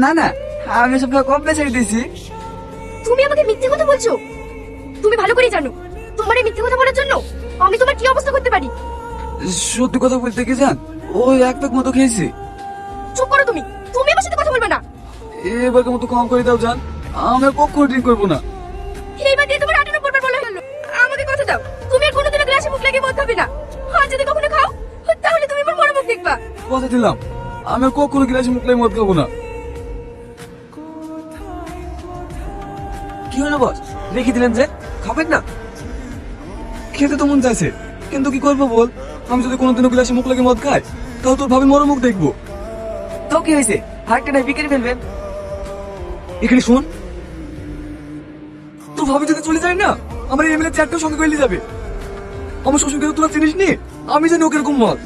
না না, আমি সব কম ছেড়ে দিয়েছি। তুমি আমাকে মিথ্যে কথা বলছো। তুমি ভালো করেই জানো তোমার এই মিথ্যে কথা বলার জন্য আমি তোমার কি অবস্থা করতে পারি। সত্যি কথা বলতে কি জান, ওই এক প্যাক মতো খেয়েছি। চুপ করো তুমি। তুমি আমার সাথে কথা বলবে না। এবারের মতো কম করে দাও জান, আমি আর কখনো ড্রিঙ্ক করবো না। এইবার দিয়ে তোমার 98 বার বলা হলো। আমাকে কথা দাও তুমি আর কোনোদিনও গ্লাসে মুখ লাগিয়ে মদ খাবে না। আর যদি কখনো খাও তাহলে তুমি আমার বড় মুখ দেখবা। কথা দিলাম, আমি আর কখনো গ্লাসে মুখ লাগিয়ে মদ খাবো না। কি হলো বস, রেখে দিলেন যে? খাবেন না? খেতে তো মন চাইছে, কিন্তু কি করবো বল? আমি যদি কোনোদিনও গ্লাসে মুখ লাগিয়ে মদ খাই, তাও তোর ভাবে মরো মুখ দেখবো। তো কি হয়েছে, হারটা নাই বিক্রি ফেলবেন। এখানে শোন, তোর ভাবে যদি চলে যায় না, আমার এমএলএ চ্যাটটাও সঙ্গে করে নিয়ে যাবে। আমার শ্বশুরকে তো তোরা চিনিস নি, আমি জানি ওকে এরকম মত।